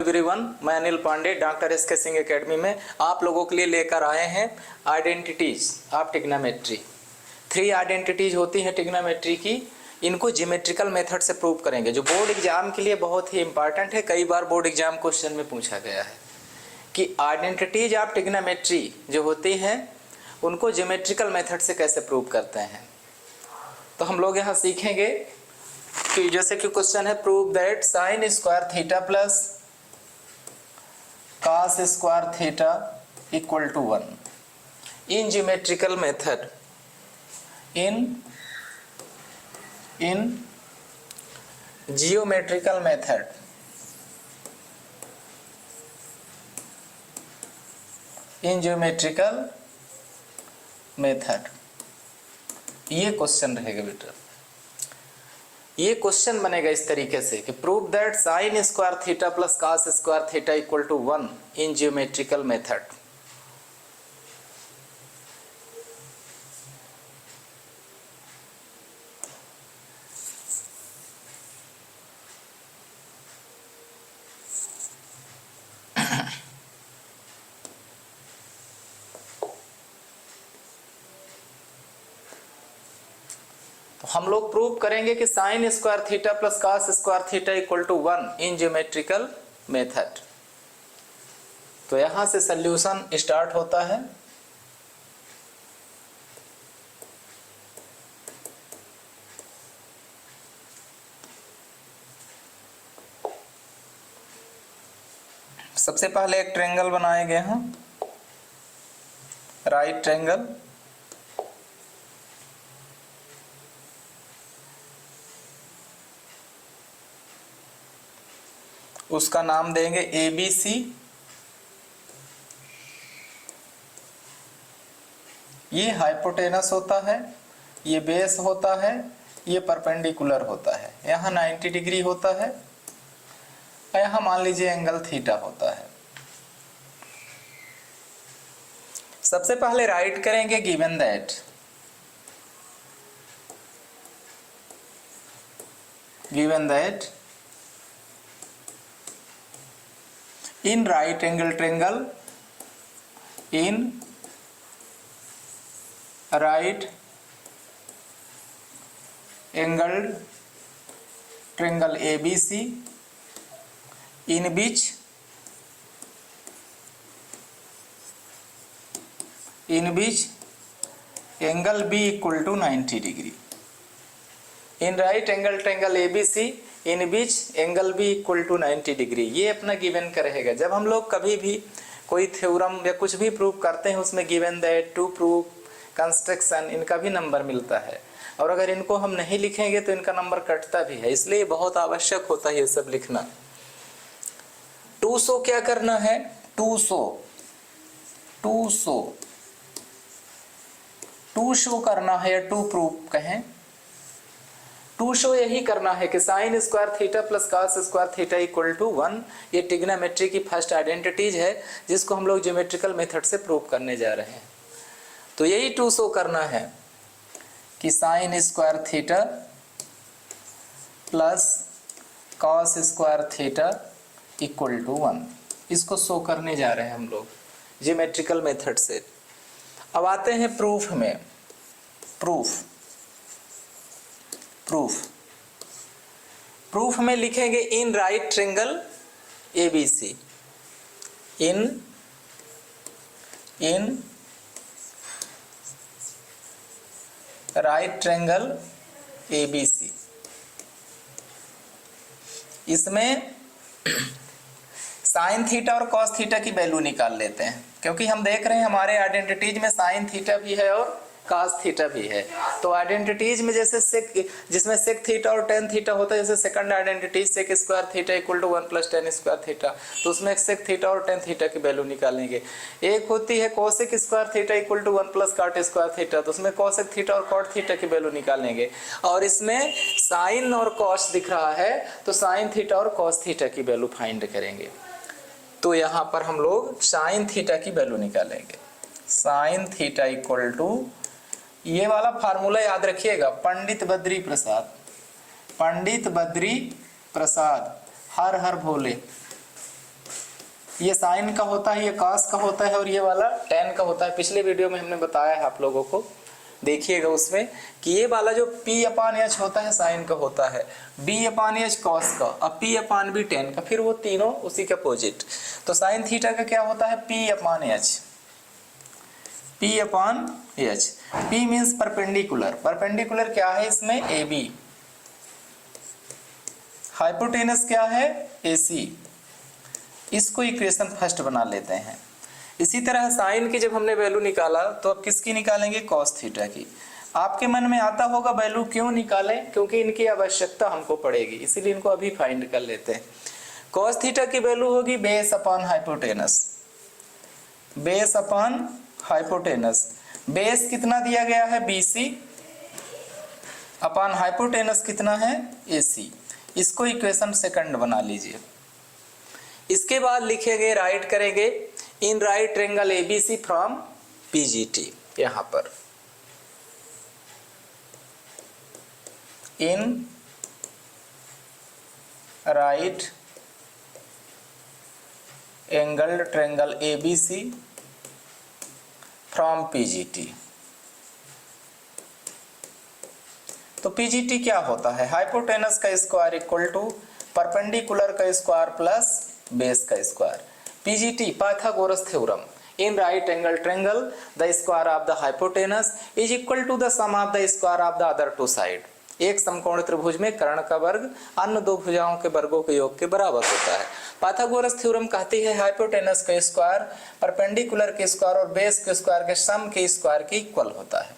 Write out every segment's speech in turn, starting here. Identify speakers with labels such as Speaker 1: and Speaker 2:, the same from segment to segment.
Speaker 1: Everyone, मैं Anil Pandey doctor S के Singh academy में आप लोगों के लिए लेकर आए हैं आइडेंटिटीज ऑफ ट्रिग्नोमेट्री। 3 आइडेंटिटीज होती हैं ट्रिग्नोमेट्री की, इनको ज्योमेट्रिकल मेथड से प्रूव करेंगे, जो बोर्ड एग्जाम के लिए बहुत ही इंपॉर्टेंट है। कई बार बोर्ड एग्जाम क्वेश्चन में पूछा गया है कि आइडेंटिटीज ऑफ ट्रिग्नोमेट्री जो होती हैं उनको ज्योमेट्रिकल मेथड से कैसे प्रूव करते हैं। तो हम लोग यहाँ सीखेंगे कि जैसे कि क्वेश्चन है, prove that sine square theta plus cos square theta equal to 1 in geometrical method in geometrical method. In geometrical method ये क्वेश्चन रहेगा बेटा। ये क्वेश्चन बनेगा इस तरीके से कि prove that sine square theta plus cos square theta equal to 1 in geometrical method. तो हम लोग प्रूव करेंगे कि sine square theta plus cos square theta equal to 1 in geometrical method. तो यहां से सॉल्यूशन स्टार्ट होता है। सबसे पहले एक ट्रायंगल बनाए गए हैं, राइट ट्रायंगल। उसका नाम देंगे ABC। ये हाइपोटेनस होता है, ये बेस होता है, ये परपेंडिकुलर होता है। यहाँ 90 डिग्री होता है, यहाँ मान लीजिए एंगल थीटा होता है। सबसे पहले राइट करेंगे given that in right angle triangle ABC in which angle B equal to 90 degree। in right angle triangle ABC in beach angle भी इक्वल टू 90 डिग्री। ये अपना गिवन का रहेगा। जब हम लोग कभी भी कोई थ्योरम या कुछ भी प्रूव करते हैं उसमें given that, to prove, construction, इनका भी नंबर मिलता है। और अगर इनको हम नहीं लिखेंगे तो इनका नंबर कटता भी है, इसलिए बहुत आवश्यक होता है ये सब लिखना। 200 क्या करना है, 2 शो करना है या टू प्रूव कहें। 2 शो यही करना है कि sine square theta plus cos square theta equal to 1। ये ट्रिग्नोमेट्री की फर्स्ट आइडेंटिटीज है जिसको हम लोग ज्योमेट्रिकल मेथड से प्रूव करने जा रहे हैं। तो यही 2 शो करना है कि sine square theta plus cos square theta equal to 1, इसको शो करने जा रहे हैं हम लोग ज्योमेट्रिकल मेथड से। अब आते हैं प्रूफ में। प्रूफ में लिखेंगे इन राइट ट्रायंगल ABC। इन राइट ट्रायंगल ABC। इसमें साइन थीटा और कॉस थीटा की वैल्यू निकाल लेते हैं, क्योंकि हम देख रहे हैं हमारे आइडेंटिटीज में साइन थीटा भी है और कॉस थीटा भी है। तो आइडेंटिटीज में जैसे जिसमें सेक थीटा और टेन थीटा होता है, जैसे second identities sec square theta equal to 1 plus tan square theta, तो उसमें सेक थीटा और टेन थीटा की वैल्यू निकालेंगे। एक होती है cosec square theta equal to 1 plus cot square theta, तो उसमें कोसेक थीटा और कॉट थीटा की वैल्यू निकालेंगे। और इसमें साइन और कॉस दिख रहा है तो साइन थीटा और कॉस थीटा की वैल्यू फाइंड करेंगे। तो यहाँ पर हम लोग साइन थीटा की वैल्यू निकालेंगे। साइन थीटा इक्वल टू, ये वाला फार्मूला याद रखिएगा, पंडित बद्री प्रसाद हर हर भोले, ये साइन का होता है, ये कॉस का होता है और ये वाला टेन का होता है। पिछले वीडियो में हमने बताया है आप लोगों को, देखिएगा उसमें कि ये वाला जो P अपान एच होता है साइन का होता है, B अपान एच कॉस का, अब P अपान बी टेन का, फिर वो तीनों उसी के अपोजिट। तो साइन थीटा का क्या होता है P upon H, P upon H. P means perpendicular, perpendicular क्या है इसमें AB, हाइपोटेनस क्या है AC। इसको इक्वेशन फर्स्ट बना लेते हैं। इसी तरह साइन की जब हमने वैल्यू निकाला तो अब किसकी निकालेंगे, कॉस थीटा की। आपके मन में आता होगा वैल्यू क्यों निकालें, क्योंकि इनकी आवश्यकता हमको पड़ेगी, इसीलिए इनको अभी फाइंड कर लेते हैं। कॉस थीटा की वैल्यू होगी base upon hypotenuse, base upon hypotenuse. Base कितना दिया गया है BC, अपॉन हाइपोटेनस कितना है AC। इसको इक्वेशन सेकंड बना लीजिए। इसके बाद लिखेंगे, राइट करेंगे in right triangle ABC from PGT, यहां पर in right angled triangle ABC from PGT। तो PGT क्या होता है, हाइपोटेनस का स्क्वायर इक्वल टू परपेंडिकुलर का स्क्वायर प्लस बेस का square. PGT Pythagoras theorem, in right angle triangle the square of the hypotenuse is equal to the sum of the square of the other two side. एक समकोण त्रिभुज में कर्ण का वर्ग अन्य दो भुजाओं के वर्गों के योग के बराबर होता है। पाइथागोरस थ्योरम कहती है हाइपोटेनस का स्क्वायर परपेंडिकुलर के स्क्वायर और बेस के स्क्वायर के सम के स्क्वायर के इक्वल होता है।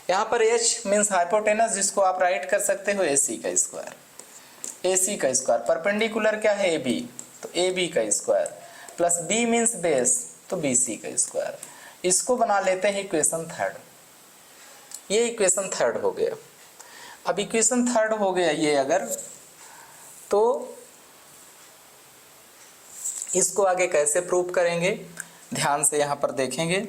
Speaker 1: यहाँ पर H मीन्स हाइपोटेनस, जिसको आप राइट कर सकते हो AC का स्क्वायर, AC का स्क्वायर। परपेंडिकुलर क्या है AB, तो AB का square, plus B means base, तो BC का स्क्वायर। इसको बना लेते हैं इक्वेशन थर्ड। ये इक्वेशन थर्ड हो गया। अब इक्वेशन थर्ड हो गया ये अगर, तो इसको आगे कैसे प्रूव करेंगे, ध्यान से यहाँ पर देखेंगे।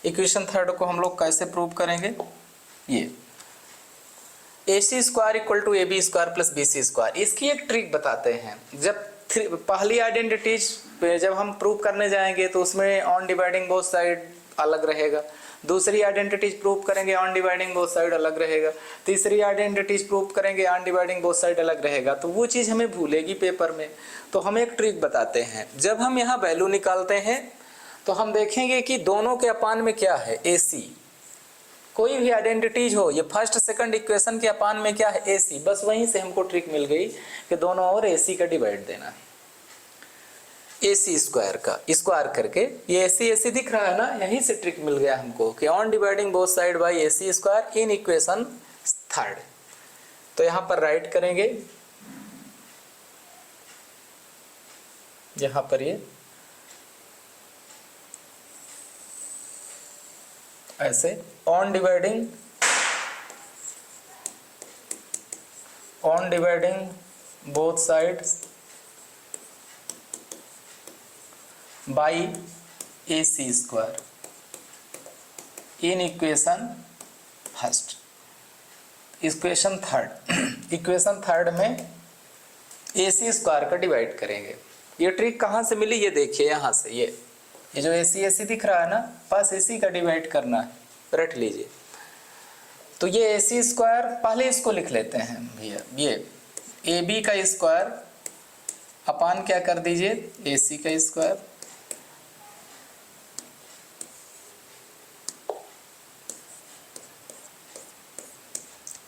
Speaker 1: इक्वेशन थर्ड को हम लोग कैसे प्रूव करेंगे, ये AC square equal to AB square plus BC square. इसकी एक ट्रिक बताते हैं। जब पहली आइडेंटिटीज जब हम प्रूव करने जाएंगे तो उसमें ऑन डिवाइडिंग बोथ साइड अलग रहेगा, दूसरी आइडेंटिटीज प्रूव करेंगे ऑन डिवाइडिंग बोथ साइड अलग रहेगा, तीसरी आइडेंटिटीज प्रूव करेंगे ऑन डिवाइडिंग बोथ साइड अलग रहेगा। तो वो चीज़ हमें भूलेगी पेपर में। तो हम एक ट्रिक बताते हैं, जब हम यहाँ वैल्यू निकालते हैं तो हम देखेंगे कि दोनों के अपान में क्या है AC। कोई भी आइडेंटिटीज हो, ये फर्स्ट सेकंड इक्वेशन के अपान में क्या है AC। बस वहीं से हमको ट्रिक मिल गई कि दोनों ओर AC का डिवाइड देना है, AC स्क्वायर का स्क्वायर करके। ये AC दिख रहा है ना, यहीं से ट्रिक मिल गया हमको कि on dividing both side by AC square in equation third. तो यहाँ पर राइट करेंगे, यहाँ पर ये ऐसे on dividing both sides by AC square in equation first, equation third. Equation third में AC स्क्वायर का डिवाइड करेंगे। ये ट्रिक कहाँ से मिली, ये देखिए यहाँ से, ये जो AC दिख रहा है ना, बस AC का डिवाइड करना है, रट लीजिए। तो ये AC स्क्वायर, पहले इसको लिख लेते हैं भैया, ये AB का स्क्वायर अपान क्या कर दीजिए AC का स्क्वायर,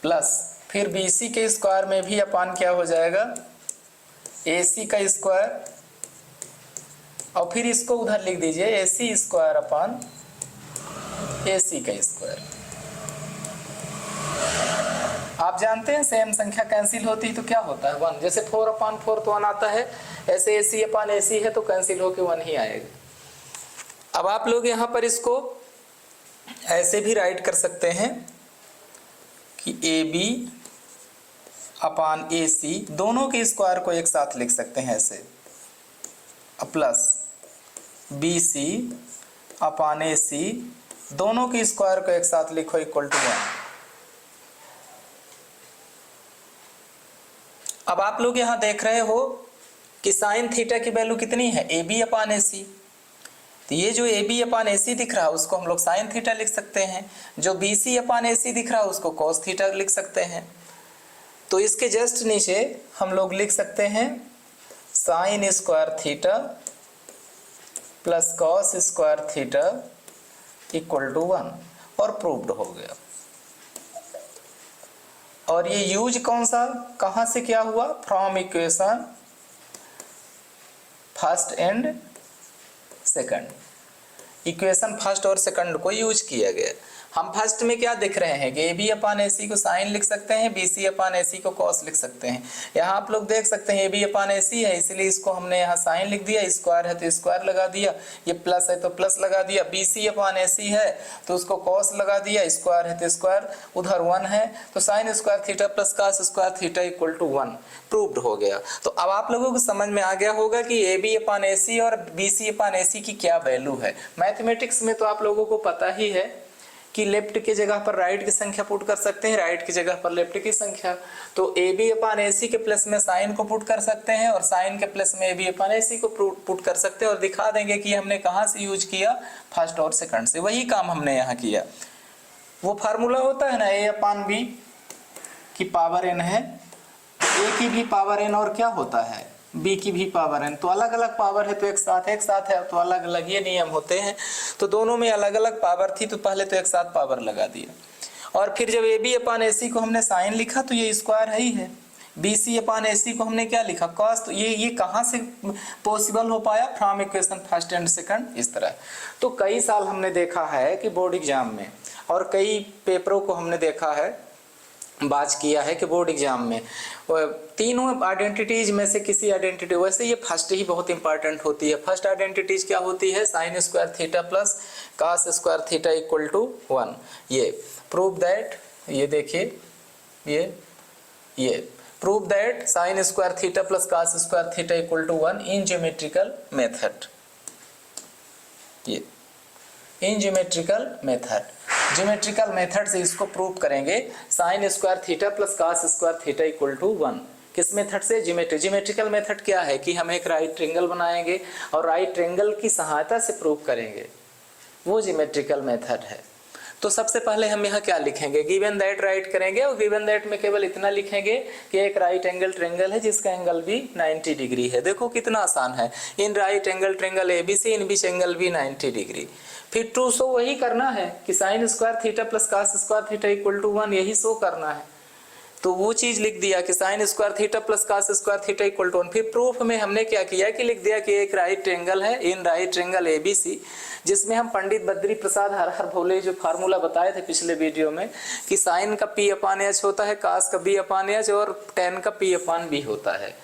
Speaker 1: प्लस फिर BC के स्क्वायर में भी अपान क्या हो जाएगा AC का स्क्वायर, और फिर इसको उधर लिख दीजिए AC स्क्वायर अपान AC का स्क्वायर। आप जानते हैं सेम संख्या कैंसिल होती है तो क्या होता है 1, जैसे 4 अपान 4 तो 1 आता है, ऐसे AC अपान AC है तो कैंसिल होके 1 ही आएगा। अब आप लोग यहाँ पर इसको ऐसे भी राइट कर सकते हैं कि AB अपान AC, दोनों के स्क्वायर को एक साथ लिख सकते हैं ऐसे, प्लस BC अपान AC, दोनों के स्क्वायर को एक साथ लिखो इक्वल टू 1। अब आप लोग यहाँ देख रहे हो कि साइन थीटा की वैल्यू कितनी है, ए बी अपान ए सी। तो ये जो ए बी अपान ए सी दिख रहा है उसको हम लोग साइन थीटा लिख सकते हैं, जो बी सी अपान ए सी दिख रहा है उसको कॉस थीटा लिख सकते हैं। तो इसके जस्ट नीचे हम लोग लिख सकते हैं sine square theta plus cos square theta equal to 1 और प्रूव्ड हो गया। और ये यूज कौन सा, कहां से क्या हुआ, from equation first and second, equation first और सेकंड को यूज किया गया। हम फर्स्ट में क्या देख रहे हैं कि ए बी अपान ए सी को साइन लिख सकते हैं, बी सी अपान ए सी को कॉस लिख सकते हैं। यहाँ आप लोग देख सकते हैं ए बी अपान ए सी है इसलिए इसको हमने यहाँ साइन लिख दिया, स्क्वायर है तो स्क्वायर लगा दिया, ये प्लस है तो प्लस लगा दिया, बी सी अपान ए सी है तो उसको कॉस लगा दिया, स्क्वायर है तो स्क्वायर, उधर 1 है तो sine square theta plus cos square theta equal to 1 proved हो गया। तो अब आप लोगों को समझ में आ गया होगा कि ए बी अपान ए सी और बी सी अपान ए सी की क्या वैल्यू है। मैथमेटिक्स में तो आप लोगों को पता ही है कि लेफ्ट की जगह पर राइट की संख्या पुट कर सकते हैं, राइट की जगह पर लेफ्ट की संख्या। तो ए बी अपान ए सी के प्लस में साइन को पुट कर सकते हैं और साइन के प्लस में ए बी अपान ए सी को पुट कर सकते हैं और दिखा देंगे कि हमने कहाँ से यूज किया, फर्स्ट और सेकंड से। वही काम हमने यहाँ किया। वो फार्मूला होता है ना, ए अपान बी की पावर एन है, ए की भी पावर एन और क्या होता है बी की भी पावर एन। तो अलग अलग पावर है तो एक साथ है तो अलग अलग ये नियम होते हैं। तो दोनों में अलग अलग पावर थी तो पहले तो एक साथ पावर लगा दिया। और फिर जब ए बी अपान ए सी को हमने साइन लिखा तो ये स्क्वायर है ही है, बी सी अपान ए सी को हमने क्या लिखा, कॉस। तो ये कहाँ से पॉसिबल हो पाया, from equation first and second, इस तरह। तो कई साल हमने देखा है कि बोर्ड एग्जाम में और कई पेपरों को हमने देखा है, बात किया है कि बोर्ड एग्जाम में तीनों आइडेंटिटीज में से किसी आइडेंटिटी, वैसे ये फर्स्ट ही बहुत इंपॉर्टेंट होती है। फर्स्ट आइडेंटिटीज क्या होती है, sine square theta plus cos square theta equal to 1। ये प्रूव दैट, ये देखिए ये prove that sine square theta plus cos square theta equal to 1 in geometrical method. ये इन ज्योमेट्रिकल मेथड से इसको प्रूव करेंगे, sine square theta plus cos square theta equal to 1। किस method से, ज्योमेट्रिकल मेथड क्या है कि हम एक राइट ट्रायंगल बनाएंगे और राइट ट्रायंगल की सहायता से प्रूव करेंगे, वो ज्योमेट्रिकल मेथड है। तो सबसे पहले हम यहाँ क्या लिखेंगे, गिवन दैट राइट करेंगे और गिवन दैट में केवल इतना लिखेंगे कि एक राइट एंगल ट्रायंगल है जिसका एंगल भी 90 डिग्री है। देखो कितना आसान है, in right angle triangle ABC in beach angle भी 90 डिग्री। फिर ट्रू शो वही करना है कि sine square theta plus cos square theta equal to 1, यही शो करना है। तो वो चीज लिख दिया कि sine square theta plus cos square theta equal to 1। फिर प्रूफ में हमने क्या किया कि लिख दिया कि एक राइट ट्रायंगल है, इन राइट ट्रायंगल एबीसी, जिसमें हम पंडित बद्री प्रसाद हर भोले जो फार्मूला बताए थे पिछले वीडियो में कि साइन का पी अपान एच होता है, कॉस का बी अपान एच और टेन का पी अपान बी होता है।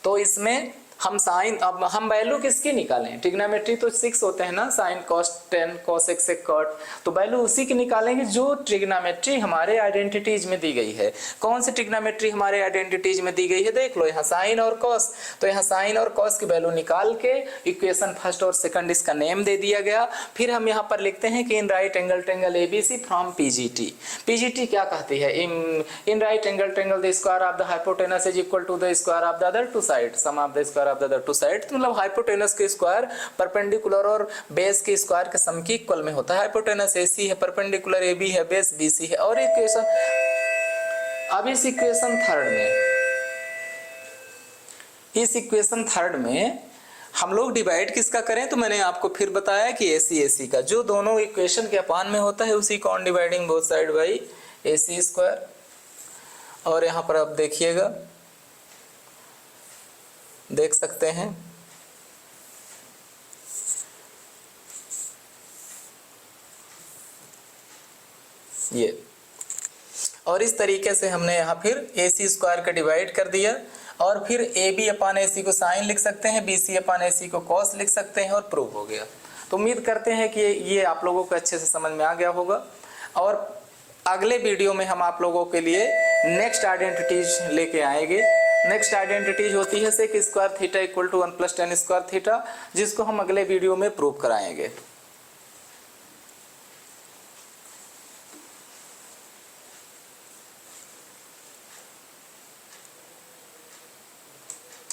Speaker 1: तो इसमें हम साइन, अब हम वैल्यू किसकी निकालें, ट्रिग्नोमेट्री तो 6 होते हैं ना, sine cos 10 cos x cot, तो वैल्यू उसी की निकालेंगे जो ट्रिग्नोमेट्री हमारे आइडेंटिटीज में दी गई है। कौन सी ट्रिग्नोमेट्री हमारे आइडेंटिटीज में दी गई है, देख लो यहाँ साइन और कॉस, तो यहाँ साइन और कॉस की वैल्यू निकाल के इक्वेशन फर्स्ट और सेकंड इसका नेम दे दिया गया। फिर हम यहाँ पर लिखते हैं कि in right angle triangle ABC from PGT. PGT क्या कहती है, in right angle triangle the square of the hypotenuse is equal to the square of the other two side, sum of the square of the other two side. मतलब hypotenuse के square perpendicular और base के square के सम के equal में होता है। Hypotenuse AC है, परपेंडिकुलर एबी है, बेस बीसी है। और इक्वेशन, अब इस इक्वेशन थर्ड में हम लोग डिवाइड किसका करें, तो मैंने आपको फिर बताया कि एसी का, जो दोनों इक्वेशन के अपान में होता है उसी को on dividing both side by AC square. और यहाँ पर आप देखिएगा, देख सकते हैं ये, और इस तरीके से हमने यहाँ फिर ए सी स्क्वायर का डिवाइड कर दिया और फिर ए बी अपान ए सी को साइन लिख सकते हैं, बी सी अपान ए सी को कॉस लिख सकते हैं और प्रूव हो गया। तो उम्मीद करते हैं कि ये आप लोगों को अच्छे से समझ में आ गया होगा। और अगले वीडियो में हम आप लोगों के लिए नेक्स्ट आइडेंटिटीज लेके आएंगे। नेक्स्ट आइडेंटिटीज होती है sec square theta equal to 1 plus tan square theta, जिसको हम अगले वीडियो में प्रूव कराएंगे।